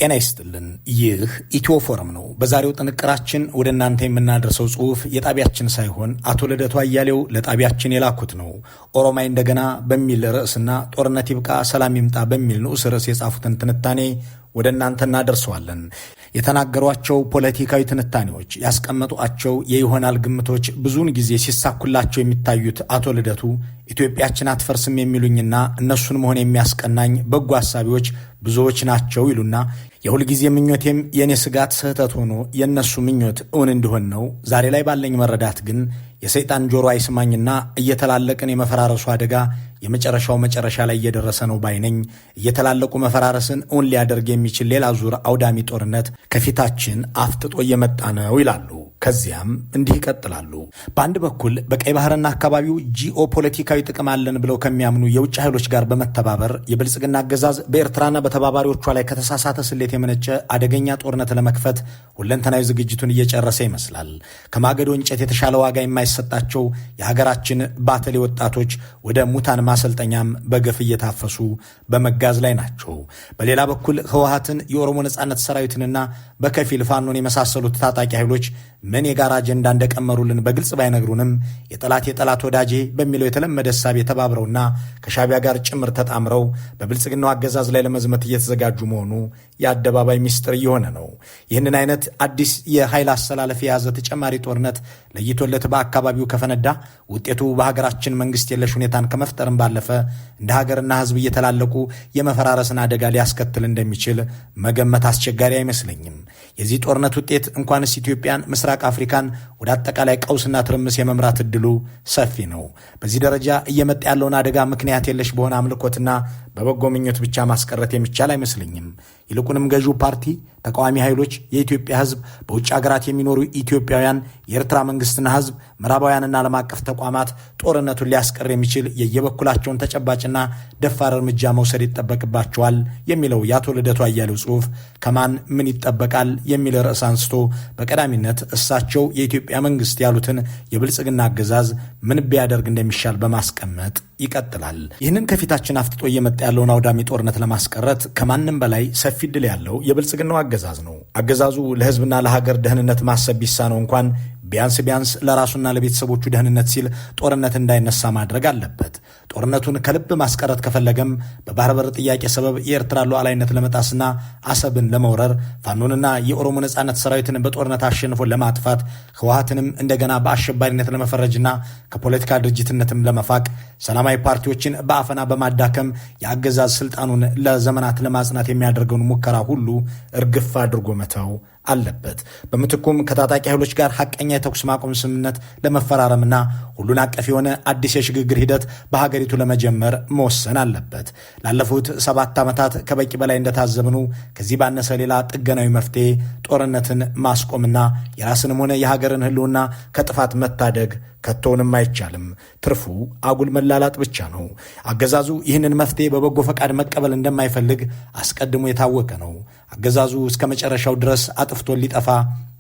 ጤና ይስጥልን። ይህ ኢትዮ ፎረም ነው። በዛሬው ጥንቅራችን ወደ እናንተ የምናደርሰው ጽሑፍ የጣቢያችን ሳይሆን አቶ ልደቱ አያሌው ለጣቢያችን የላኩት ነው። ኦሮማይ እንደገና በሚል ርዕስና ጦርነት ይብቃ ሰላም ይምጣ በሚል ንዑስ ርዕስ የጻፉትን ትንታኔ ወደ እናንተ እናደርሰዋለን። የተናገሯቸው ፖለቲካዊ ትንታኔዎች፣ ያስቀመጧቸው የይሆናል ግምቶች ብዙውን ጊዜ ሲሳኩላቸው የሚታዩት አቶ ልደቱ ኢትዮጵያችን አትፈርስም የሚሉኝና እነሱን መሆን የሚያስቀናኝ በጎ ሐሳቢዎች ብዙዎች ናቸው ይሉና የሁልጊዜ ምኞቴም የእኔ ስጋት ስህተት ሆኖ የእነሱ ምኞት እውን እንዲሆን ነው። ዛሬ ላይ ባለኝ መረዳት ግን የሰይጣን ጆሮ አይስማኝና እየተላለቅን የመፈራረሱ አደጋ የመጨረሻው መጨረሻ ላይ እየደረሰ ነው ባይነኝ። እየተላለቁ መፈራረስን እውን ሊያደርግ የሚችል ሌላ ዙር አውዳሚ ጦርነት ከፊታችን አፍጥጦ እየመጣ ነው ይላሉ። ከዚያም እንዲህ ይቀጥላሉ። በአንድ በኩል በቀይ ባህርና አካባቢው ጂኦፖለቲካዊ ጥቅም አለን ብለው ከሚያምኑ የውጭ ኃይሎች ጋር በመተባበር የብልጽግና አገዛዝ በኤርትራና በተባባሪዎቿ ላይ ከተሳሳተ ስሌት የመነጨ አደገኛ ጦርነት ለመክፈት ሁለንተናዊ ዝግጅቱን እየጨረሰ ይመስላል። ከማገዶ እንጨት የተሻለ ዋጋ የማይሰጣቸው የሀገራችን ባተሌ ወጣቶች ወደ ሙታን ማሰልጠኛም በገፍ እየታፈሱ በመጋዝ ላይ ናቸው። በሌላ በኩል ህወሓትን፣ የኦሮሞ ነጻነት ሰራዊትንና በከፊል ፋኖን የመሳሰሉት ታጣቂ ኃይሎች ምን የጋራ አጀንዳ እንደቀመሩልን በግልጽ ባይነግሩንም የጠላት ወዳጄ በሚለው የተለመደ ሐሳብ የተባብረውና ከሻቢያ ጋር ጭምር ተጣምረው በብልጽግናው አገዛዝ ላይ ለመዝመት እየተዘጋጁ መሆኑ የአደባባይ ሚስጥር እየሆነ ነው። ይህንን አይነት አዲስ የኃይል አሰላለፍ የያዘ ተጨማሪ ጦርነት ለይቶለት በአካባቢው ከፈነዳ ውጤቱ በሀገራችን መንግስት የለሽ ሁኔታን ከመፍጠርም ባለፈ እንደ ሀገርና ህዝብ እየተላለቁ የመፈራረስን አደጋ ሊያስከትል እንደሚችል መገመት አስቸጋሪ አይመስለኝም። የዚህ ጦርነት ውጤት እንኳንስ ኢትዮጵያን፣ ምስራቅ አፍሪካን ወደ አጠቃላይ ቀውስና ትርምስ የመምራት እድሉ ሰፊ ነው። በዚህ ደረጃ እየመጣ ያለውን አደጋ ምክንያት የለሽ በሆነ አምልኮትና በበጎ ምኞት ብቻ ማስቀረት የሚቻል አይመስለኝም። ይልቁንም ገዢው ፓርቲ፣ ተቃዋሚ ኃይሎች፣ የኢትዮጵያ ህዝብ፣ በውጭ ሀገራት የሚኖሩ ኢትዮጵያውያን፣ የኤርትራ መንግስትና ህዝብ፣ ምዕራባውያንና ዓለም አቀፍ ተቋማት ጦርነቱን ሊያስቀር የሚችል የየበኩላቸውን ተጨባጭና ደፋር እርምጃ መውሰድ ይጠበቅባቸዋል የሚለው የአቶ ልደቱ አያሌው ጽሑፍ ከማን ምን ይጠበቃል የሚል ርዕስ አንስቶ በቀዳሚነት እሳቸው የኢትዮጵያ መንግስት ያሉትን የብልጽግና አገዛዝ ምን ቢያደርግ እንደሚሻል በማስቀመጥ ይቀጥላል። ይህንን ከፊታችን አፍጥጦ እየመጣ ያለውን አውዳሚ ጦርነት ለማስቀረት ከማንም በላይ ሰፊ ዕድል ያለው የብልጽግናው አገዛዝ ነው። አገዛዙ ለህዝብና ለሀገር ደህንነት ማሰብ ቢሳነው እንኳን ቢያንስ ለራሱና ለቤተሰቦቹ ደህንነት ሲል ጦርነት እንዳይነሳ ማድረግ አለበት። ጦርነቱን ከልብ ማስቀረት ከፈለገም በባህር በር ጥያቄ ሰበብ የኤርትራ ሉዓላዊነት ለመጣስና አሰብን ለመውረር ፋኖንና የኦሮሞ ነጻነት ሰራዊትን በጦርነት አሸንፎ ለማጥፋት ህወሓትንም እንደገና በአሸባሪነት ለመፈረጅና ከፖለቲካ ድርጅትነትም ለመፋቅ ሰላማዊ ፓርቲዎችን በአፈና በማዳከም የአገዛዝ ስልጣኑን ለዘመናት ለማጽናት የሚያደርገውን ሙከራ ሁሉ እርግፍ አድርጎ መተው አለበት። በምትኩም ከታጣቂ ኃይሎች ጋር ሐቀኛ የተኩስ ማቆም ስምምነት ለመፈራረምና ሁሉን አቀፍ የሆነ አዲስ የሽግግር ሂደት በሀገሪቱ ለመጀመር መወሰን አለበት። ላለፉት 7 ዓመታት ከበቂ በላይ እንደታዘብኑ ከዚህ ባነሰ ሌላ ጥገናዊ መፍትሄ ጦርነትን ማስቆምና የራስንም ሆነ የሀገርን ህልውና ከጥፋት መታደግ ከቶውንም አይቻልም። ትርፉ አጉል መላላጥ ብቻ ነው። አገዛዙ ይህንን መፍትሄ በበጎ ፈቃድ መቀበል እንደማይፈልግ አስቀድሞ የታወቀ ነው። አገዛዙ እስከ መጨረሻው ድረስ አጥፍቶ ሊጠፋ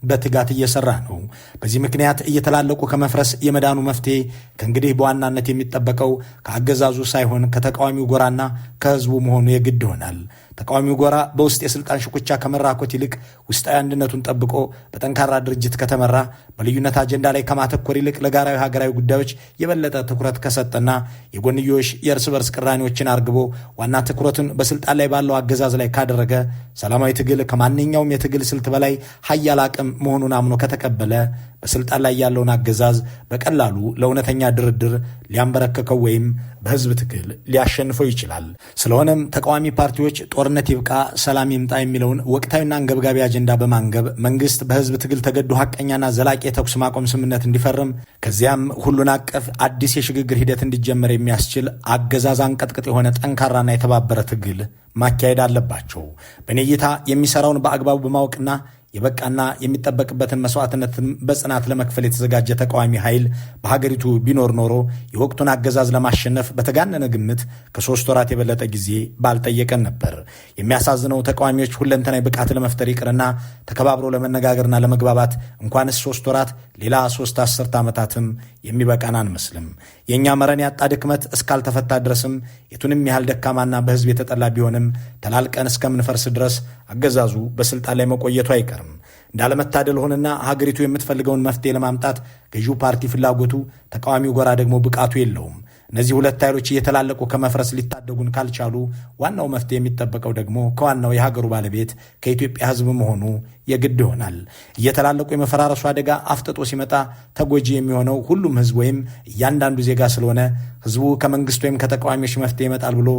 በትጋት እየሰራ ነው። በዚህ ምክንያት እየተላለቁ ከመፍረስ የመዳኑ መፍትሄ ከእንግዲህ በዋናነት የሚጠበቀው ከአገዛዙ ሳይሆን ከተቃዋሚው ጎራና ከህዝቡ መሆኑ የግድ ይሆናል። ተቃዋሚው ጎራ በውስጥ የስልጣን ሽኩቻ ከመራኮት ይልቅ ውስጣዊ አንድነቱን ጠብቆ በጠንካራ ድርጅት ከተመራ፣ በልዩነት አጀንዳ ላይ ከማተኮር ይልቅ ለጋራዊ ሀገራዊ ጉዳዮች የበለጠ ትኩረት ከሰጠና የጎንዮሽ የእርስ በርስ ቅራኔዎችን አርግቦ ዋና ትኩረቱን በስልጣን ላይ ባለው አገዛዝ ላይ ካደረገ፣ ሰላማዊ ትግል ከማንኛውም የትግል ስልት በላይ ሀያል አቅም መሆኑን አምኖ ከተቀበለ በስልጣን ላይ ያለውን አገዛዝ በቀላሉ ለእውነተኛ ድርድር ሊያንበረከከው ወይም በህዝብ ትግል ሊያሸንፈው ይችላል። ስለሆነም ተቃዋሚ ፓርቲዎች ጦርነት ይብቃ ሰላም ይምጣ የሚለውን ወቅታዊና አንገብጋቢ አጀንዳ በማንገብ መንግስት በህዝብ ትግል ተገዶ ሐቀኛና ዘላቂ የተኩስ ማቆም ስምምነት እንዲፈርም፣ ከዚያም ሁሉን አቀፍ አዲስ የሽግግር ሂደት እንዲጀመር የሚያስችል አገዛዝ አንቀጥቅጥ የሆነ ጠንካራና የተባበረ ትግል ማካሄድ አለባቸው። በእኔ እይታ የሚሰራውን በአግባቡ በማወቅና የበቃና የሚጠበቅበትን መስዋዕትነትን በጽናት ለመክፈል የተዘጋጀ ተቃዋሚ ኃይል በሀገሪቱ ቢኖር ኖሮ የወቅቱን አገዛዝ ለማሸነፍ በተጋነነ ግምት ከ3 ወራት የበለጠ ጊዜ ባልጠየቀን ነበር። የሚያሳዝነው ተቃዋሚዎች ሁለንተናዊ ብቃት ለመፍጠር ይቅርና ተከባብሮ ለመነጋገርና ለመግባባት እንኳንስ 3 ወራት ሌላ 3 አስርት ዓመታትም የሚበቃን አንመስልም። የእኛ መረን ያጣ ድክመት እስካልተፈታ ድረስም የቱንም ያህል ደካማና በሕዝብ የተጠላ ቢሆንም ተላልቀን እስከምንፈርስ ድረስ አገዛዙ በስልጣን ላይ መቆየቱ አይቀርም። እንዳለመታደል ሆነና ሀገሪቱ የምትፈልገውን መፍትሄ ለማምጣት ገዢው ፓርቲ ፍላጎቱ፣ ተቃዋሚው ጎራ ደግሞ ብቃቱ የለውም። እነዚህ ሁለት ኃይሎች እየተላለቁ ከመፍረስ ሊታደጉን ካልቻሉ ዋናው መፍትሄ የሚጠበቀው ደግሞ ከዋናው የሀገሩ ባለቤት ከኢትዮጵያ ሕዝብ መሆኑ የግድ ይሆናል። እየተላለቁ የመፈራረሱ አደጋ አፍጥጦ ሲመጣ ተጎጂ የሚሆነው ሁሉም ሕዝብ ወይም እያንዳንዱ ዜጋ ስለሆነ ሕዝቡ ከመንግስት ወይም ከተቃዋሚዎች መፍትሄ ይመጣል ብሎ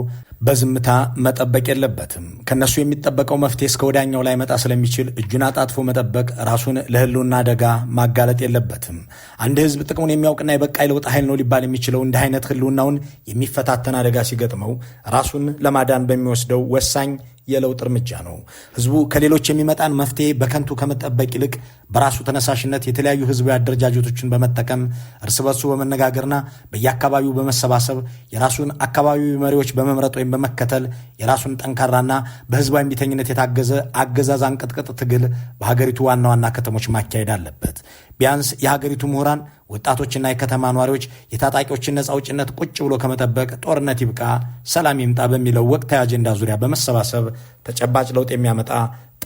በዝምታ መጠበቅ የለበትም። ከነሱ የሚጠበቀው መፍትሄ እስከ ወዲያኛው ላይ መጣ ስለሚችል እጁን አጣጥፎ መጠበቅ፣ ራሱን ለህልውና አደጋ ማጋለጥ የለበትም። አንድ ሕዝብ ጥቅሙን የሚያውቅና የበቃ የለውጥ ኃይል ነው ሊባል የሚችለው እንዲህ አይነት ህልውናውን የሚፈታተን አደጋ ሲገጥመው ራሱን ለማዳን በሚወስደው ወሳኝ የለውጥ እርምጃ ነው። ህዝቡ ከሌሎች የሚመጣን መፍትሄ በከንቱ ከመጠበቅ ይልቅ በራሱ ተነሳሽነት የተለያዩ ህዝባዊ አደረጃጀቶችን በመጠቀም እርስ በርሱ በመነጋገርና በየአካባቢው በመሰባሰብ የራሱን አካባቢዊ መሪዎች በመምረጥ ወይም በመከተል የራሱን ጠንካራና በህዝባዊ እምቢተኝነት የታገዘ አገዛዝ አንቀጥቅጥ ትግል በሀገሪቱ ዋና ዋና ከተሞች ማካሄድ አለበት። ቢያንስ የሀገሪቱ ምሁራን፣ ወጣቶችና የከተማ ነዋሪዎች የታጣቂዎችን ነፃ አውጭነት ቁጭ ብሎ ከመጠበቅ ጦርነት ይብቃ፣ ሰላም ይምጣ በሚለው ወቅታዊ አጀንዳ ዙሪያ በመሰባሰብ ተጨባጭ ለውጥ የሚያመጣ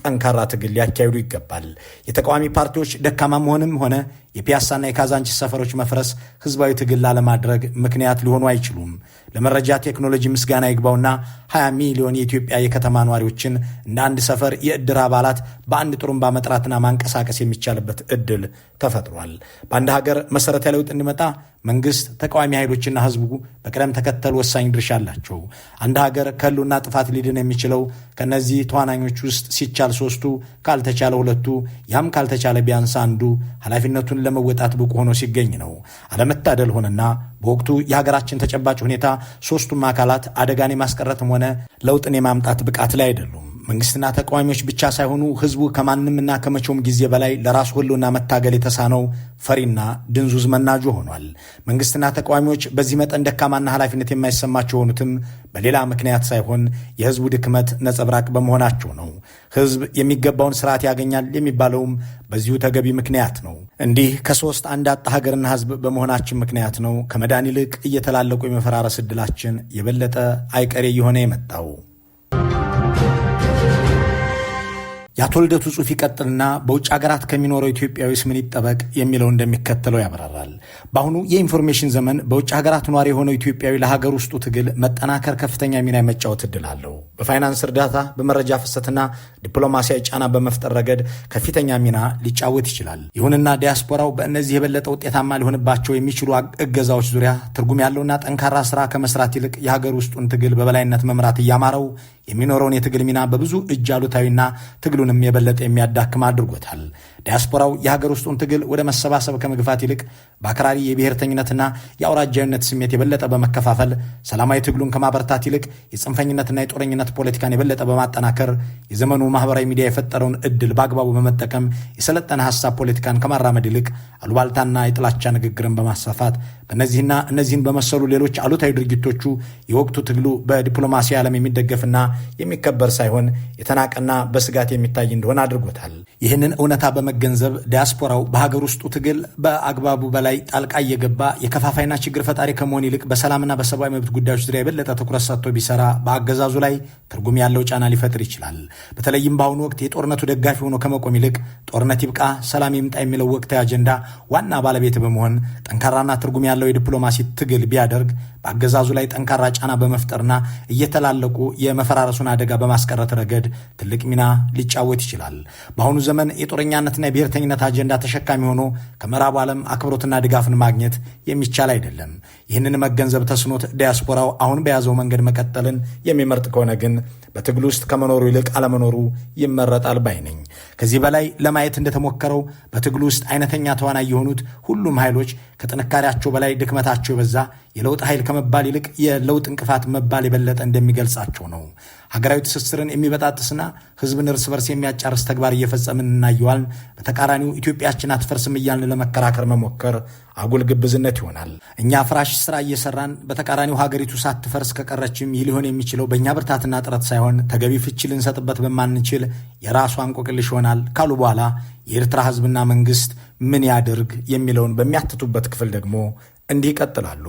ጠንካራ ትግል ሊያካሂዱ ይገባል። የተቃዋሚ ፓርቲዎች ደካማ መሆንም ሆነ የፒያሳና የካዛንቺስ ሰፈሮች መፍረስ ህዝባዊ ትግል ላለማድረግ ምክንያት ሊሆኑ አይችሉም። ለመረጃ ቴክኖሎጂ ምስጋና ይግባውና 20 ሚሊዮን የኢትዮጵያ የከተማ ነዋሪዎችን እንደ አንድ ሰፈር የዕድር አባላት በአንድ ጥሩምባ መጥራትና ማንቀሳቀስ የሚቻልበት ዕድል ተፈጥሯል። በአንድ ሀገር መሰረታዊ ለውጥ እንዲመጣ መንግስት፣ ተቃዋሚ ኃይሎችና ህዝቡ በቅደም ተከተል ወሳኝ ድርሻ አላቸው። አንድ ሀገር ከህልውና ጥፋት ሊድን የሚችለው ከነዚህ ተዋናኞች ውስጥ ሲቻል 3ቱ፣ ካልተቻለ 2ቱ፣ ያም ካልተቻለ ቢያንስ አንዱ ኃላፊነቱን ለመወጣት ብቁ ሆኖ ሲገኝ ነው። አለመታደል ሆነና በወቅቱ የሀገራችን ተጨባጭ ሁኔታ 3ቱም አካላት አደጋን የማስቀረትም ሆነ ለውጥን የማምጣት ብቃት ላይ አይደሉም። መንግስትና ተቃዋሚዎች ብቻ ሳይሆኑ ህዝቡ ከማንምና ከመቼውም ጊዜ በላይ ለራሱ ህልውና መታገል የተሳነው ፈሪና ድንዙዝ መናጆ ሆኗል። መንግስትና ተቃዋሚዎች በዚህ መጠን ደካማና ኃላፊነት የማይሰማቸው የሆኑትም በሌላ ምክንያት ሳይሆን የህዝቡ ድክመት ነጸብራቅ በመሆናቸው ነው። ህዝብ የሚገባውን ስርዓት ያገኛል የሚባለውም በዚሁ ተገቢ ምክንያት ነው። እንዲህ ከ3 አንድ አጣ ሀገርና ህዝብ በመሆናችን ምክንያት ነው ከመዳን ይልቅ እየተላለቁ የመፈራረስ ዕድላችን የበለጠ አይቀሬ እየሆነ የመጣው። የአቶ ልደቱ ጽሑፍ ይቀጥልና በውጭ ሀገራት ከሚኖረው ኢትዮጵያዊስ ምን ይጠበቅ የሚለው እንደሚከተለው ያብራራል። በአሁኑ የኢንፎርሜሽን ዘመን በውጭ ሀገራት ኗሪ የሆነው ኢትዮጵያዊ ለሀገር ውስጡ ትግል መጠናከር ከፍተኛ ሚና የመጫወት ዕድል አለው። በፋይናንስ እርዳታ፣ በመረጃ ፍሰትና ዲፕሎማሲያዊ ጫና በመፍጠር ረገድ ከፍተኛ ሚና ሊጫወት ይችላል። ይሁንና ዲያስፖራው በእነዚህ የበለጠ ውጤታማ ሊሆንባቸው የሚችሉ እገዛዎች ዙሪያ ትርጉም ያለውና ጠንካራ ስራ ከመስራት ይልቅ የሀገር ውስጡን ትግል በበላይነት መምራት እያማረው የሚኖረውን የትግል ሚና በብዙ እጅ አሉታዊና ትግሉንም የበለጠ የሚያዳክም አድርጎታል። ዲያስፖራው የሀገር ውስጡን ትግል ወደ መሰባሰብ ከመግፋት ይልቅ በአክራሪ የብሔርተኝነትና የአውራጃዊነት ስሜት የበለጠ በመከፋፈል ሰላማዊ ትግሉን ከማበረታት ይልቅ የጽንፈኝነትና የጦረኝነት ፖለቲካን የበለጠ በማጠናከር የዘመኑ ማህበራዊ ሚዲያ የፈጠረውን ዕድል በአግባቡ በመጠቀም የሰለጠነ ሐሳብ ፖለቲካን ከማራመድ ይልቅ አሉባልታና የጥላቻ ንግግርን በማስፋፋት በእነዚህና እነዚህን በመሰሉ ሌሎች አሉታዊ ድርጊቶቹ የወቅቱ ትግሉ በዲፕሎማሲ ዓለም የሚደገፍና የሚከበር ሳይሆን የተናቀና በስጋት የሚታይ እንደሆነ አድርጎታል። ይህንን እውነታ በመገንዘብ ዲያስፖራው በሀገር ውስጡ ትግል በአግባቡ በላይ ጣልቃ እየገባ የከፋፋይና ችግር ፈጣሪ ከመሆን ይልቅ በሰላምና በሰብአዊ መብት ጉዳዮች ዙሪያ የበለጠ ትኩረት ሰጥቶ ቢሰራ በአገዛዙ ላይ ትርጉም ያለው ጫና ሊፈጥር ይችላል። በተለይም በአሁኑ ወቅት የጦርነቱ ደጋፊ ሆኖ ከመቆም ይልቅ ጦርነት ይብቃ፣ ሰላም ይምጣ የሚለው ወቅታዊ አጀንዳ ዋና ባለቤት በመሆን ጠንካራና ትርጉም ያለው የዲፕሎማሲ ትግል ቢያደርግ በአገዛዙ ላይ ጠንካራ ጫና በመፍጠርና እየተላለቁ የመፈራረሱን አደጋ በማስቀረት ረገድ ትልቅ ሚና ሊጫወት ይችላል። በአሁኑ ዘመን የጦረኛነትና የብሔርተኝነት አጀንዳ ተሸካሚ ሆኖ ከምዕራቡ ዓለም አክብሮትና ድጋፍን ማግኘት የሚቻል አይደለም። ይህንን መገንዘብ ተስኖት ዲያስፖራው አሁን በያዘው መንገድ መቀጠልን የሚመርጥ ከሆነ ግን በትግል ውስጥ ከመኖሩ ይልቅ አለመኖሩ ይመረጣል ባይ ነኝ። ከዚህ በላይ ለማየት እንደተሞከረው በትግል ውስጥ አይነተኛ ተዋናይ የሆኑት ሁሉም ኃይሎች ከጥንካሬያቸው በላይ ድክመታቸው የበዛ የለውጥ ኃይል ከመባል ይልቅ የለውጥ እንቅፋት መባል የበለጠ እንደሚገልጻቸው ነው። ሀገራዊ ትስስርን የሚበጣጥስና ህዝብን እርስ በርስ የሚያጫርስ ተግባር እየፈጸምን እናየዋል። በተቃራኒው ኢትዮጵያችን አትፈርስም እያልን ለመከራከር መሞከር አጉል ግብዝነት ይሆናል። እኛ ፍራሽ ስራ እየሰራን በተቃራኒው ሀገሪቱ ሳትፈርስ ከቀረችም ይህ ሊሆን የሚችለው በእኛ ብርታትና ጥረት ሳይሆን ተገቢ ፍቺ ልንሰጥበት በማንችል የራሷ እንቆቅልሽ ይሆናል ካሉ በኋላ የኤርትራ ህዝብና መንግስት ምን ያድርግ የሚለውን በሚያትቱበት ክፍል ደግሞ እንዲህ ይቀጥላሉ።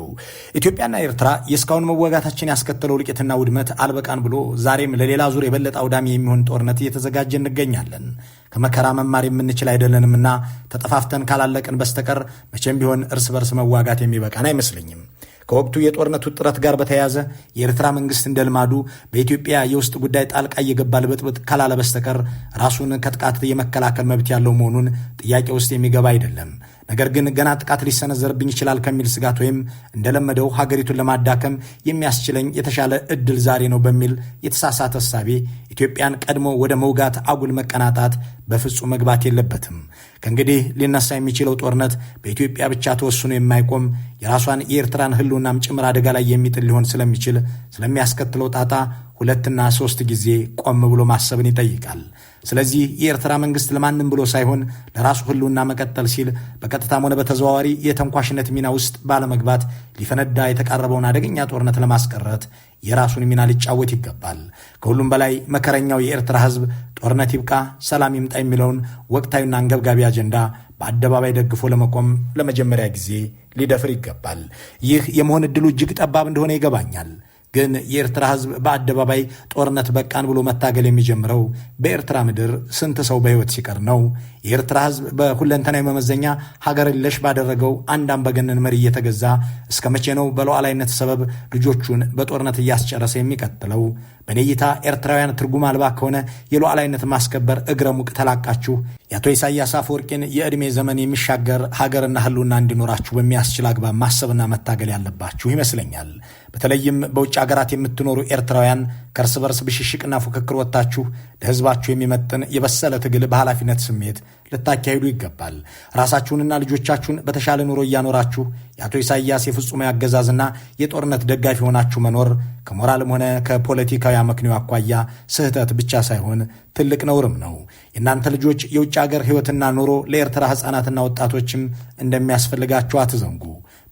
ኢትዮጵያና ኤርትራ የእስካሁን መዋጋታችን ያስከተለው እልቂትና ውድመት አልበቃን ብሎ ዛሬም ለሌላ ዙር የበለጠ አውዳሚ የሚሆን ጦርነት እየተዘጋጀ እንገኛለን። ከመከራ መማር የምንችል አይደለንምና ተጠፋፍተን ካላለቅን በስተቀር መቼም ቢሆን እርስ በርስ መዋጋት የሚበቃን አይመስለኝም። ከወቅቱ የጦርነቱ ጥረት ጋር በተያያዘ የኤርትራ መንግስት እንደ ልማዱ በኢትዮጵያ የውስጥ ጉዳይ ጣልቃ እየገባ ልበጥበጥ ካላለ በስተቀር ራሱን ከጥቃት የመከላከል መብት ያለው መሆኑን ጥያቄ ውስጥ የሚገባ አይደለም። ነገር ግን ገና ጥቃት ሊሰነዘርብኝ ይችላል ከሚል ስጋት ወይም እንደለመደው ሀገሪቱን ለማዳከም የሚያስችለኝ የተሻለ እድል ዛሬ ነው በሚል የተሳሳተ እሳቤ ኢትዮጵያን ቀድሞ ወደ መውጋት አጉል መቀናጣት በፍጹም መግባት የለበትም። ከእንግዲህ ሊነሳ የሚችለው ጦርነት በኢትዮጵያ ብቻ ተወስኖ የማይቆም የራሷን የኤርትራን ሕልውናም ጭምር አደጋ ላይ የሚጥል ሊሆን ስለሚችል ስለሚያስከትለው ጣጣ 2 እና 3 ጊዜ ቆም ብሎ ማሰብን ይጠይቃል። ስለዚህ የኤርትራ መንግስት ለማንም ብሎ ሳይሆን ለራሱ ሕልውና መቀጠል ሲል በቀጥታም ሆነ በተዘዋዋሪ የተንኳሽነት ሚና ውስጥ ባለመግባት ሊፈነዳ የተቃረበውን አደገኛ ጦርነት ለማስቀረት የራሱን ሚና ሊጫወት ይገባል። ከሁሉም በላይ መከረኛው የኤርትራ ሕዝብ ጦርነት ይብቃ፣ ሰላም ይምጣ የሚለውን ወቅታዊና አንገብጋቢ አጀንዳ በአደባባይ ደግፎ ለመቆም ለመጀመሪያ ጊዜ ሊደፍር ይገባል። ይህ የመሆን ዕድሉ እጅግ ጠባብ እንደሆነ ይገባኛል። ግን የኤርትራ ሕዝብ በአደባባይ ጦርነት በቃን ብሎ መታገል የሚጀምረው በኤርትራ ምድር ስንት ሰው በሕይወት ሲቀር ነው? የኤርትራ ሕዝብ በሁለንተናዊ መመዘኛ ሀገር የለሽ ባደረገው አንድ አምባገነን መሪ እየተገዛ እስከ መቼ ነው በሉዓላዊነት ሰበብ ልጆቹን በጦርነት እያስጨረሰ የሚቀጥለው? በኔ እይታ ኤርትራውያን ትርጉም አልባ ከሆነ የሉዓላዊነት ማስከበር እግረ ሙቅ ተላቃችሁ የአቶ ኢሳያስ አፈወርቂን የዕድሜ ዘመን የሚሻገር ሀገርና ሕልውና እንዲኖራችሁ በሚያስችል አግባብ ማሰብና መታገል ያለባችሁ ይመስለኛል። በተለይም በውጭ ሀገራት የምትኖሩ ኤርትራውያን ከእርስ በርስ ብሽሽቅና ፉክክር ወጥታችሁ ለሕዝባችሁ የሚመጥን የበሰለ ትግል በኃላፊነት ስሜት ልታካሂዱ ይገባል። ራሳችሁንና ልጆቻችሁን በተሻለ ኑሮ እያኖራችሁ የአቶ ኢሳያስ የፍጹማዊ አገዛዝና የጦርነት ደጋፊ ሆናችሁ መኖር ከሞራልም ሆነ ከፖለቲካዊ አመክንዮ አኳያ ስህተት ብቻ ሳይሆን ትልቅ ነውርም ነው። የእናንተ ልጆች የውጭ ሀገር ሕይወትና ኑሮ ለኤርትራ ሕፃናትና ወጣቶችም እንደሚያስፈልጋችሁ አትዘንጉ።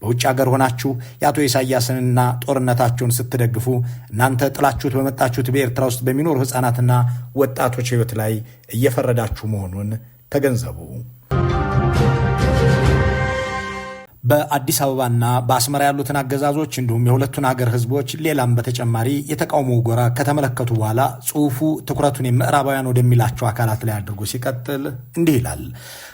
በውጭ ሀገር ሆናችሁ የአቶ ኢሳያስንና ጦርነታቸውን ስትደግፉ እናንተ ጥላችሁት በመጣችሁት በኤርትራ ውስጥ በሚኖሩ ሕፃናትና ወጣቶች ሕይወት ላይ እየፈረዳችሁ መሆኑን ተገንዘቡ። በአዲስ አበባና በአስመራ ያሉትን አገዛዞች እንዲሁም የሁለቱን ሀገር ህዝቦች ሌላም በተጨማሪ የተቃውሞ ጎራ ከተመለከቱ በኋላ ጽሑፉ ትኩረቱን የምዕራባውያን ወደሚላቸው አካላት ላይ አድርጎ ሲቀጥል እንዲህ ይላል።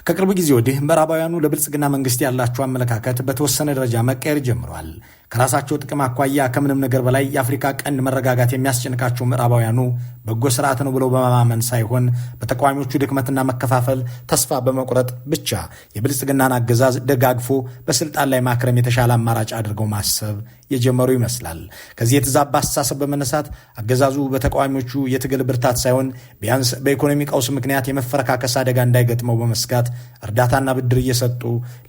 ከቅርብ ጊዜ ወዲህ ምዕራባውያኑ ለብልጽግና መንግስት ያላቸው አመለካከት በተወሰነ ደረጃ መቀየር ጀምሯል። ከራሳቸው ጥቅም አኳያ ከምንም ነገር በላይ የአፍሪካ ቀንድ መረጋጋት የሚያስጨንቃቸው ምዕራባውያኑ በጎ ስርዓት ነው ብለው በማመን ሳይሆን በተቃዋሚዎቹ ድክመትና መከፋፈል ተስፋ በመቁረጥ ብቻ የብልጽግናን አገዛዝ ደጋግፎ በስልጣን ላይ ማክረም የተሻለ አማራጭ አድርገው ማሰብ የጀመሩ ይመስላል። ከዚህ የተዛባ አስተሳሰብ በመነሳት አገዛዙ በተቃዋሚዎቹ የትግል ብርታት ሳይሆን ቢያንስ በኢኮኖሚ ቀውስ ምክንያት የመፈረካከስ አደጋ እንዳይገጥመው በመስጋት እርዳታና ብድር እየሰጡ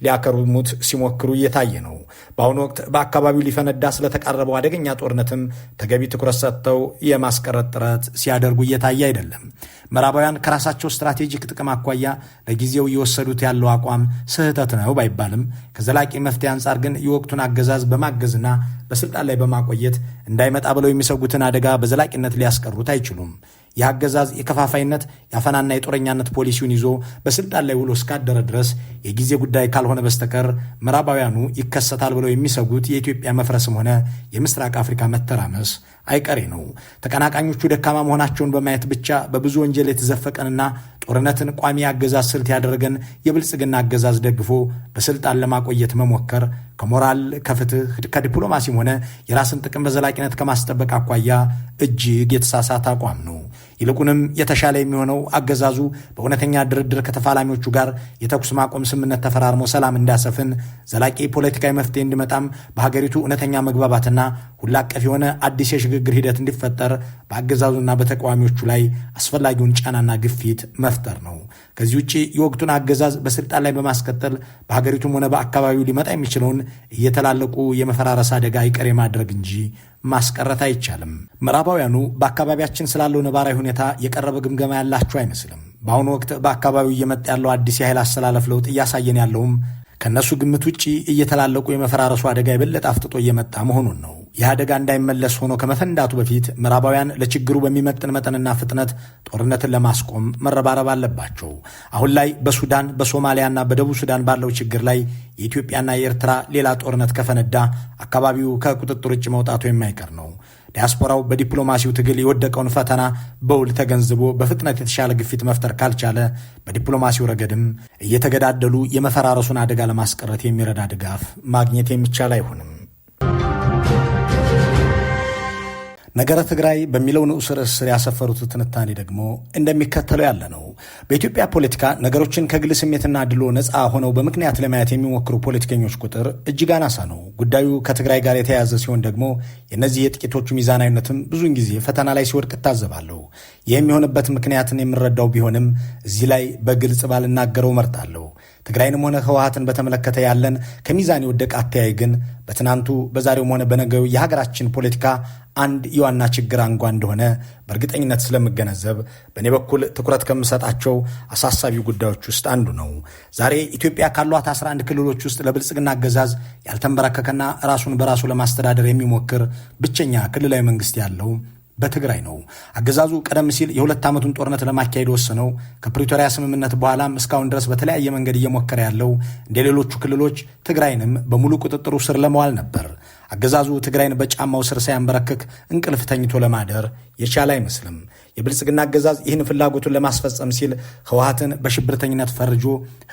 ሊያከርሙት ሲሞክሩ እየታየ ነው። በአሁኑ ወቅት በአካባቢው ሊፈነዳ ስለተቃረበው አደገኛ ጦርነትም ተገቢ ትኩረት ሰጥተው የማስቀረት ጥረት ሲያደርጉ እየታየ አይደለም። ምዕራባውያን ከራሳቸው ስትራቴጂክ ጥቅም አኳያ ለጊዜው እየወሰዱት ያለው አቋም ስህተት ነው ባይባልም ከዘላቂ መፍትሄ አንጻር ግን የወቅቱን አገዛዝ በማገዝና በስልጣን ላይ በማቆየት እንዳይመጣ ብለው የሚሰጉትን አደጋ በዘላቂነት ሊያስቀሩት አይችሉም። ይህ አገዛዝ የከፋፋይነት የአፈናና የጦረኛነት ፖሊሲውን ይዞ በስልጣን ላይ ውሎ እስካደረ ድረስ የጊዜ ጉዳይ ካልሆነ በስተቀር ምዕራባውያኑ ይከሰታል ብለው የሚሰጉት የኢትዮጵያ መፍረስም ሆነ የምስራቅ አፍሪካ መተራመስ አይቀሬ ነው። ተቀናቃኞቹ ደካማ መሆናቸውን በማየት ብቻ በብዙ ወንጀል የተዘፈቀንና ጦርነትን ቋሚ አገዛዝ ስልት ያደረገን የብልጽግና አገዛዝ ደግፎ በስልጣን ለማቆየት መሞከር ከሞራል ከፍትህ ከዲፕሎማሲም ሆነ የራስን ጥቅም በዘላቂነት ከማስጠበቅ አኳያ እጅግ የተሳሳተ አቋም ነው። ይልቁንም የተሻለ የሚሆነው አገዛዙ በእውነተኛ ድርድር ከተፋላሚዎቹ ጋር የተኩስ ማቆም ስምምነት ተፈራርሞ ሰላም እንዲያሰፍን ዘላቂ ፖለቲካዊ መፍትሄ እንዲመጣም በሀገሪቱ እውነተኛ መግባባትና ሁሉ አቀፍ የሆነ አዲስ የሽግግር ሂደት እንዲፈጠር በአገዛዙና በተቃዋሚዎቹ ላይ አስፈላጊውን ጫናና ግፊት መፍጠር ነው። ከዚህ ውጭ የወቅቱን አገዛዝ በስልጣን ላይ በማስቀጠል በሀገሪቱም ሆነ በአካባቢው ሊመጣ የሚችለውን እየተላለቁ የመፈራረስ አደጋ አይቀሬ ማድረግ እንጂ ማስቀረት አይቻልም። ምዕራባውያኑ በአካባቢያችን ስላለው ነባራዊ ሁኔታ የቀረበ ግምገማ ያላቸው አይመስልም። በአሁኑ ወቅት በአካባቢው እየመጣ ያለው አዲስ የኃይል አስተላለፍ ለውጥ እያሳየን ያለውም ከእነሱ ግምት ውጭ እየተላለቁ የመፈራረሱ አደጋ የበለጠ አፍጥጦ እየመጣ መሆኑን ነው። ይህ አደጋ እንዳይመለስ ሆኖ ከመፈንዳቱ በፊት ምዕራባውያን ለችግሩ በሚመጥን መጠንና ፍጥነት ጦርነትን ለማስቆም መረባረብ አለባቸው። አሁን ላይ በሱዳን በሶማሊያና በደቡብ ሱዳን ባለው ችግር ላይ የኢትዮጵያና የኤርትራ ሌላ ጦርነት ከፈነዳ አካባቢው ከቁጥጥር ውጭ መውጣቱ የማይቀር ነው። ዲያስፖራው በዲፕሎማሲው ትግል የወደቀውን ፈተና በውል ተገንዝቦ በፍጥነት የተሻለ ግፊት መፍጠር ካልቻለ በዲፕሎማሲው ረገድም እየተገዳደሉ የመፈራረሱን አደጋ ለማስቀረት የሚረዳ ድጋፍ ማግኘት የሚቻል አይሆንም። ነገረ ትግራይ በሚለው ንዑስ ርዕስ ስር ያሰፈሩት ትንታኔ ደግሞ እንደሚከተለው ያለ ነው። በኢትዮጵያ ፖለቲካ ነገሮችን ከግል ስሜትና ድሎ ነፃ ሆነው በምክንያት ለማየት የሚሞክሩ ፖለቲከኞች ቁጥር እጅግ አናሳ ነው። ጉዳዩ ከትግራይ ጋር የተያያዘ ሲሆን ደግሞ የእነዚህ የጥቂቶቹ ሚዛናዊነትም ብዙውን ጊዜ ፈተና ላይ ሲወድቅ እታዘባለሁ። ይህ የሚሆንበት ምክንያትን የምረዳው ቢሆንም እዚህ ላይ በግልጽ ባልናገረው መርጣለሁ። ትግራይንም ሆነ ህወሓትን በተመለከተ ያለን ከሚዛን የወደቀ አተያይ ግን በትናንቱ በዛሬውም ሆነ በነገው የሀገራችን ፖለቲካ አንድ የዋና ችግር አንጓ እንደሆነ በእርግጠኝነት ስለምገነዘብ በእኔ በኩል ትኩረት ከምሰጣቸው አሳሳቢ ጉዳዮች ውስጥ አንዱ ነው። ዛሬ ኢትዮጵያ ካሏት 11 ክልሎች ውስጥ ለብልጽግና አገዛዝ ያልተንበረከከና ራሱን በራሱ ለማስተዳደር የሚሞክር ብቸኛ ክልላዊ መንግስት ያለው በትግራይ ነው። አገዛዙ ቀደም ሲል የ2 ዓመቱን ጦርነት ለማካሄድ ወስነው ከፕሪቶሪያ ስምምነት በኋላም እስካሁን ድረስ በተለያየ መንገድ እየሞከረ ያለው እንደ ሌሎቹ ክልሎች ትግራይንም በሙሉ ቁጥጥሩ ስር ለመዋል ነበር። አገዛዙ ትግራይን በጫማው ስር ሳያንበረክክ እንቅልፍ ተኝቶ ለማደር የቻለ አይመስልም። የብልጽግና አገዛዝ ይህን ፍላጎቱን ለማስፈጸም ሲል ህወሓትን በሽብርተኝነት ፈርጆ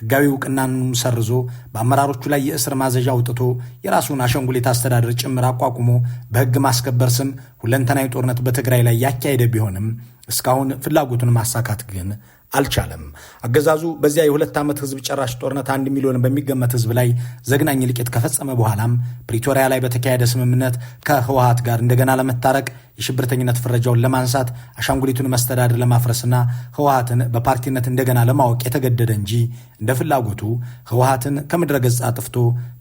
ህጋዊ እውቅናንም ሰርዞ በአመራሮቹ ላይ የእስር ማዘዣ አውጥቶ የራሱን አሻንጉሊት አስተዳደር ጭምር አቋቁሞ በህግ ማስከበር ስም ሁለንተናዊ ጦርነት በትግራይ ላይ ያካሄደ ቢሆንም እስካሁን ፍላጎቱን ማሳካት ግን አልቻለም። አገዛዙ በዚያ የ2 ዓመት ህዝብ ጨራሽ ጦርነት 1 ሚሊዮን በሚገመት ህዝብ ላይ ዘግናኝ እልቂት ከፈጸመ በኋላም ፕሪቶሪያ ላይ በተካሄደ ስምምነት ከህወሓት ጋር እንደገና ለመታረቅ የሽብርተኝነት ፍረጃውን ለማንሳት አሻንጉሊቱን መስተዳድር ለማፍረስና ህወሓትን በፓርቲነት እንደገና ለማወቅ የተገደደ እንጂ እንደ ፍላጎቱ ህወሓትን ከምድረ ገጽ አጥፍቶ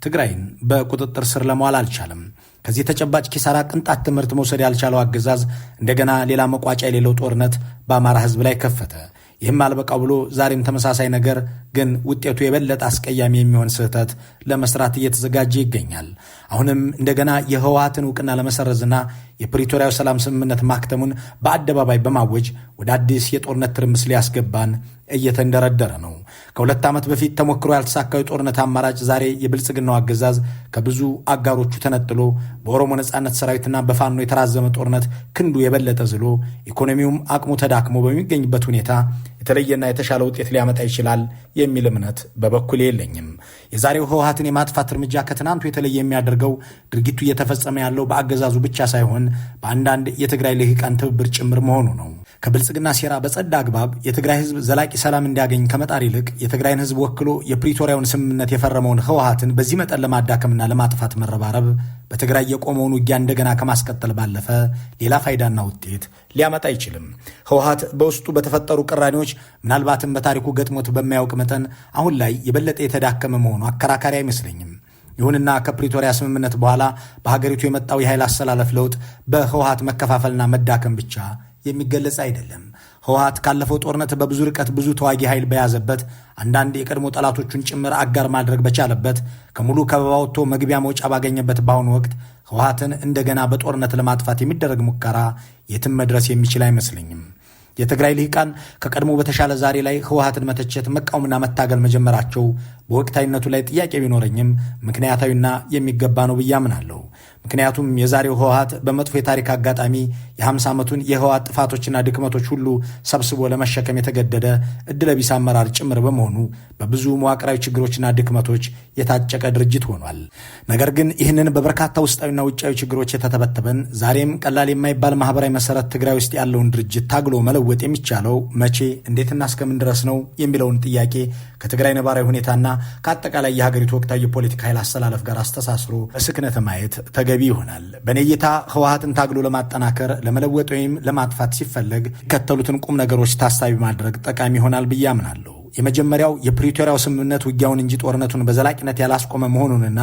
ትግራይን በቁጥጥር ስር ለመዋል አልቻለም። ከዚህ ተጨባጭ ኪሳራ ቅንጣት ትምህርት መውሰድ ያልቻለው አገዛዝ እንደገና ሌላ መቋጫ የሌለው ጦርነት በአማራ ህዝብ ላይ ከፈተ። ይህም አልበቃው ብሎ ዛሬም ተመሳሳይ ነገር ግን ውጤቱ የበለጠ አስቀያሚ የሚሆን ስህተት ለመስራት እየተዘጋጀ ይገኛል። አሁንም እንደገና የህወሓትን እውቅና ለመሰረዝና የፕሪቶሪያው ሰላም ስምምነት ማክተሙን በአደባባይ በማወጅ ወደ አዲስ የጦርነት ትርምስ ሊያስገባን እየተንደረደረ ነው። ከ2 ዓመት በፊት ተሞክሮ ያልተሳካው የጦርነት አማራጭ ዛሬ የብልጽግናው አገዛዝ ከብዙ አጋሮቹ ተነጥሎ በኦሮሞ ነጻነት ሰራዊትና በፋኖ የተራዘመ ጦርነት ክንዱ የበለጠ ዝሎ ኢኮኖሚውም አቅሙ ተዳክሞ በሚገኝበት ሁኔታ የተለየና የተሻለ ውጤት ሊያመጣ ይችላል የሚል እምነት በበኩል የለኝም። የዛሬው ህወሓትን የማጥፋት እርምጃ ከትናንቱ የተለየ የሚያደርገው ድርጊቱ እየተፈጸመ ያለው በአገዛዙ ብቻ ሳይሆን በአንዳንድ የትግራይ ልሂቃን ትብብር ጭምር መሆኑ ነው። ከብልጽግና ሴራ በጸዳ አግባብ የትግራይ ህዝብ ዘላቂ ሰላም እንዲያገኝ ከመጣር ይልቅ የትግራይን ህዝብ ወክሎ የፕሪቶሪያውን ስምምነት የፈረመውን ህወሓትን በዚህ መጠን ለማዳከምና ለማጥፋት መረባረብ በትግራይ የቆመውን ውጊያ እንደገና ከማስቀጠል ባለፈ ሌላ ፋይዳና ውጤት ሊያመጣ አይችልም። ህወሓት በውስጡ በተፈጠሩ ቅራኔዎች ምናልባትም በታሪኩ ገጥሞት በማያውቅ መጠን አሁን ላይ የበለጠ የተዳከመ መሆኑ አከራካሪ አይመስለኝም። ይሁንና ከፕሪቶሪያ ስምምነት በኋላ በሀገሪቱ የመጣው የኃይል አሰላለፍ ለውጥ በህወሓት መከፋፈልና መዳከም ብቻ የሚገለጽ አይደለም። ህወሓት ካለፈው ጦርነት በብዙ ርቀት ብዙ ተዋጊ ኃይል በያዘበት፣ አንዳንድ የቀድሞ ጠላቶቹን ጭምር አጋር ማድረግ በቻለበት፣ ከሙሉ ከበባ ወጥቶ መግቢያ መውጫ ባገኘበት በአሁኑ ወቅት ህወሓትን እንደገና በጦርነት ለማጥፋት የሚደረግ ሙከራ የትም መድረስ የሚችል አይመስለኝም። የትግራይ ልሂቃን ከቀድሞ በተሻለ ዛሬ ላይ ህወሓትን መተቸት፣ መቃወምና መታገል መጀመራቸው በወቅታዊነቱ ላይ ጥያቄ ቢኖረኝም ምክንያታዊና የሚገባ ነው ብዬ አምናለሁ። ምክንያቱም የዛሬው ህወሓት በመጥፎ የታሪክ አጋጣሚ የ50 ዓመቱን የህወሓት ጥፋቶችና ድክመቶች ሁሉ ሰብስቦ ለመሸከም የተገደደ ዕድለቢስ አመራር ጭምር በመሆኑ በብዙ መዋቅራዊ ችግሮችና ድክመቶች የታጨቀ ድርጅት ሆኗል። ነገር ግን ይህንን በበርካታ ውስጣዊና ውጫዊ ችግሮች የተተበተበን ዛሬም ቀላል የማይባል ማህበራዊ መሰረት ትግራይ ውስጥ ያለውን ድርጅት ታግሎ መለወጥ የሚቻለው መቼ፣ እንዴትና እስከምን ድረስ ነው የሚለውን ጥያቄ ከትግራይ ነባራዊ ሁኔታና ከአጠቃላይ የሀገሪቱ ወቅታዊ የፖለቲካ ኃይል አስተላለፍ ጋር አስተሳስሮ በስክነት ማየት ተገቢ ይሆናል። በእኔ እይታ ህወሓትን ታግሎ ለማጠናከር፣ ለመለወጥ ወይም ለማጥፋት ሲፈለግ የሚከተሉትን ቁም ነገሮች ታሳቢ ማድረግ ጠቃሚ ይሆናል ብዬ አምናለሁ። የመጀመሪያው የፕሪቶሪያው ስምምነት ውጊያውን እንጂ ጦርነቱን በዘላቂነት ያላስቆመ መሆኑንና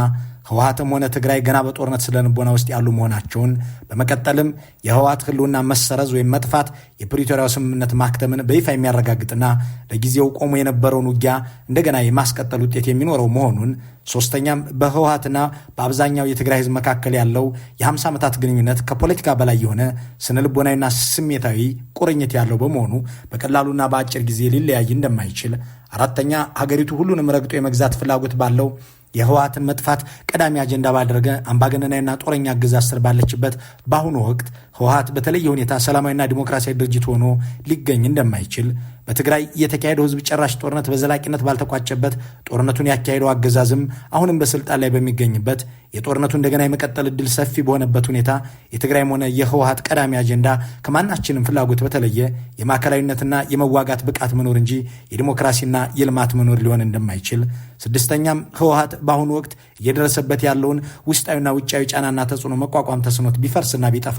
ህወሓትም ሆነ ትግራይ ገና በጦርነት ስለንቦና ውስጥ ያሉ መሆናቸውን፣ በመቀጠልም የህወሓት ህልውና መሰረዝ ወይም መጥፋት የፕሪቶሪያው ስምምነት ማክተምን በይፋ የሚያረጋግጥና ለጊዜው ቆሞ የነበረውን ውጊያ እንደገና የማስቀጠል ውጤት የሚኖረው መሆኑን፣ ሶስተኛም በህወሓትና በአብዛኛው የትግራይ ህዝብ መካከል ያለው የ50 ዓመታት ግንኙነት ከፖለቲካ በላይ የሆነ ስነልቦናዊና ስሜታዊ ቁርኝት ያለው በመሆኑ በቀላሉና በአጭር ጊዜ ሊለያይ እንደማይችል፣ አራተኛ ሀገሪቱ ሁሉንም ረግጦ የመግዛት ፍላጎት ባለው የህወሓትን መጥፋት ቀዳሚ አጀንዳ ባደረገ አምባገነናዊና ጦረኛ አገዛዝ ስር ባለችበት በአሁኑ ወቅት ህወሓት በተለየ ሁኔታ ሰላማዊና ዲሞክራሲያዊ ድርጅት ሆኖ ሊገኝ እንደማይችል፣ በትግራይ የተካሄደው ህዝብ ጨራሽ ጦርነት በዘላቂነት ባልተቋጨበት፣ ጦርነቱን ያካሄደው አገዛዝም አሁንም በስልጣን ላይ በሚገኝበት፣ የጦርነቱ እንደገና የመቀጠል ዕድል ሰፊ በሆነበት ሁኔታ የትግራይም ሆነ የህወሓት ቀዳሚ አጀንዳ ከማናችንም ፍላጎት በተለየ የማዕከላዊነትና የመዋጋት ብቃት መኖር እንጂ የዲሞክራሲና የልማት መኖር ሊሆን እንደማይችል፣ ስድስተኛም ህወሓት በአሁኑ ወቅት እየደረሰበት ያለውን ውስጣዊና ውጫዊ ጫናና ተጽዕኖ መቋቋም ተስኖት ቢፈርስና ቢጠፋ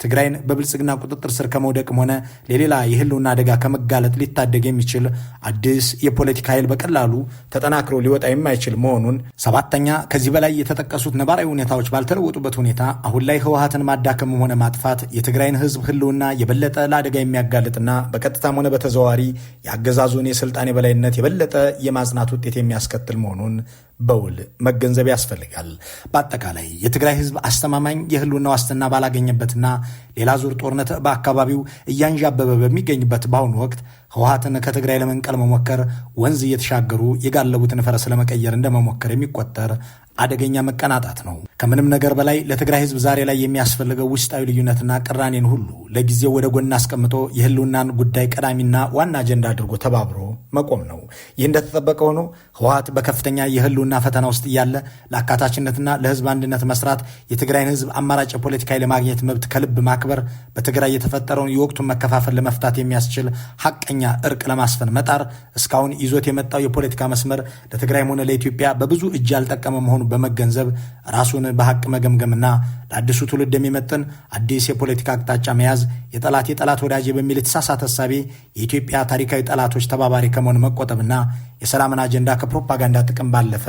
ትግራይን በብልጽግና ቁጥጥር ስር ከመውደቅም ሆነ ለሌላ የህልውና አደጋ ከመጋለጥ ሊታደግ የሚችል አዲስ የፖለቲካ ኃይል በቀላሉ ተጠናክሮ ሊወጣ የማይችል መሆኑን፣ ሰባተኛ ከዚህ በላይ የተጠቀሱት ነባራዊ ሁኔታዎች ባልተለወጡበት ሁኔታ አሁን ላይ ህወሓትን ማዳከምም ሆነ ማጥፋት የትግራይን ህዝብ ህልውና የበለጠ ለአደጋ የሚያጋልጥና በቀጥታም ሆነ በተዘዋዋሪ የአገዛዙን የስልጣን የበላይነት የበለጠ የማጽናት ውጤት የሚያስከትል መሆኑን በውል መገንዘብ ያስፈልጋል። በአጠቃላይ የትግራይ ህዝብ አስተማማኝ የህልውና ዋስትና ባላገኘበትና ሌላ ዙር ጦርነት በአካባቢው እያንዣበበ በሚገኝበት በአሁኑ ወቅት ህወሓትን ከትግራይ ለመንቀል መሞከር ወንዝ እየተሻገሩ የጋለቡትን ፈረስ ለመቀየር እንደመሞከር የሚቆጠር አደገኛ መቀናጣት ነው። ከምንም ነገር በላይ ለትግራይ ህዝብ ዛሬ ላይ የሚያስፈልገው ውስጣዊ ልዩነትና ቅራኔን ሁሉ ለጊዜው ወደ ጎን አስቀምጦ የህልውናን ጉዳይ ቀዳሚና ዋና አጀንዳ አድርጎ ተባብሮ መቆም ነው። ይህ እንደተጠበቀ ሆኖ ህወሓት በከፍተኛ የህልውና ፈተና ውስጥ እያለ ለአካታችነትና ለህዝብ አንድነት መስራት፣ የትግራይን ህዝብ አማራጭ የፖለቲካ ለማግኘት መብት ከልብ ማክበር፣ በትግራይ የተፈጠረውን የወቅቱን መከፋፈል ለመፍታት የሚያስችል ሐቀኛ እርቅ ለማስፈን መጣር፣ እስካሁን ይዞት የመጣው የፖለቲካ መስመር ለትግራይም ሆነ ለኢትዮጵያ በብዙ እጅ ያልጠቀመ መሆኑ በመገንዘብ ራሱን በሐቅ መገምገምና ለአዲሱ ትውልድ የሚመጥን አዲስ የፖለቲካ አቅጣጫ መያዝ፣ የጠላት ወዳጄ በሚል የተሳሳተ እሳቤ የኢትዮጵያ ታሪካዊ ጠላቶች ተባባሪ ከመሆን መቆጠብና የሰላምን አጀንዳ ከፕሮፓጋንዳ ጥቅም ባለፈ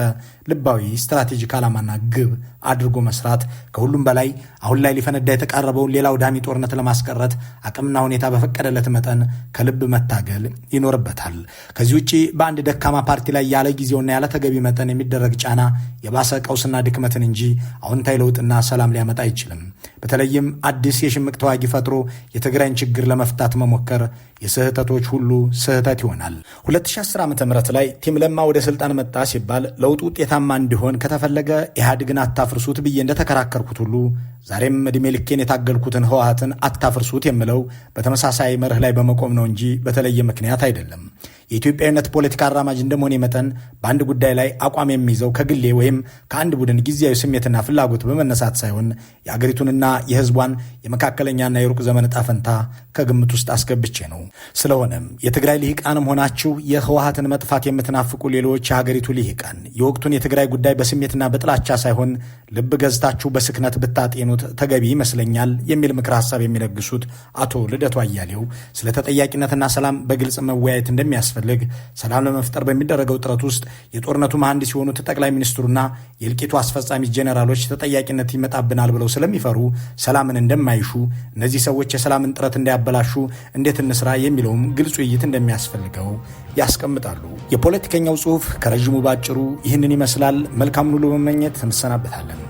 ልባዊ ስትራቴጂክ ዓላማና ግብ አድርጎ መስራት፣ ከሁሉም በላይ አሁን ላይ ሊፈነዳ የተቃረበውን ሌላ አውዳሚ ጦርነት ለማስቀረት አቅምና ሁኔታ በፈቀደለት መጠን ከልብ መታገል ይኖርበታል። ከዚህ ውጭ በአንድ ደካማ ፓርቲ ላይ ያለ ጊዜውና ያለ ተገቢ መጠን የሚደረግ ጫና የባሰ ቀውስና ድክመትን እንጂ አዎንታዊ ለውጥና ሰላም ሊያመጣ አይችልም። በተለይም አዲስ የሽምቅ ተዋጊ ፈጥሮ የትግራይን ችግር ለመፍታት መሞከር የስህተቶች ሁሉ ስህተት ይሆናል። 2010 ዓ.ም ላይ ቲም ለማ ወደ ስልጣን መጣ ሲባል ለውጡ ውጤታማ እንዲሆን ከተፈለገ ኢህአዴግን አታፍርሱት ብዬ እንደተከራከርኩት ሁሉ ዛሬም ዕድሜ ልኬን የታገልኩትን ህወሓትን አታፍርሱት የምለው በተመሳሳይ መርህ ላይ በመቆም ነው እንጂ በተለየ ምክንያት አይደለም። የኢትዮጵያዊነት ፖለቲካ አራማጅ እንደመሆኔ መጠን በአንድ ጉዳይ ላይ አቋም የሚይዘው ከግሌ ወይም ከአንድ ቡድን ጊዜያዊ ስሜትና ፍላጎት በመነሳት ሳይሆን የአገሪቱንና የህዝቧን የመካከለኛና የሩቅ ዘመን ዕጣ ፈንታ ከግምት ውስጥ አስገብቼ ነው። ስለሆነም የትግራይ ልሂቃንም ሆናችሁ የህወሓትን መጥፋት የምትናፍቁ ሌሎች የሀገሪቱ ልሂቃን የወቅቱን የትግራይ ጉዳይ በስሜትና በጥላቻ ሳይሆን ልብ ገዝታችሁ በስክነት ብታጤኑት ተገቢ ይመስለኛል የሚል ምክር ሀሳብ የሚለግሱት አቶ ልደቱ አያሌው ስለ ተጠያቂነትና ሰላም በግልጽ መወያየት እንደሚያስፈልግ፣ ሰላም ለመፍጠር በሚደረገው ጥረት ውስጥ የጦርነቱ መሐንዲስ የሆኑት ጠቅላይ ሚኒስትሩና የእልቂቱ አስፈጻሚ ጄኔራሎች ተጠያቂነት ይመጣብናል ብለው ስለሚፈሩ ሰላምን እንደማይሹ፣ እነዚህ ሰዎች የሰላምን ጥረት እንዳያበላሹ እንዴት እንስራ የሚለውም ግልጽ ውይይት እንደሚያስፈልገው ያስቀምጣሉ። የፖለቲከኛው ጽሑፍ ከረዥሙ ባጭሩ ይህንን ይመስላል። መልካም ሁሉ በመመኘት እንሰናበታለን።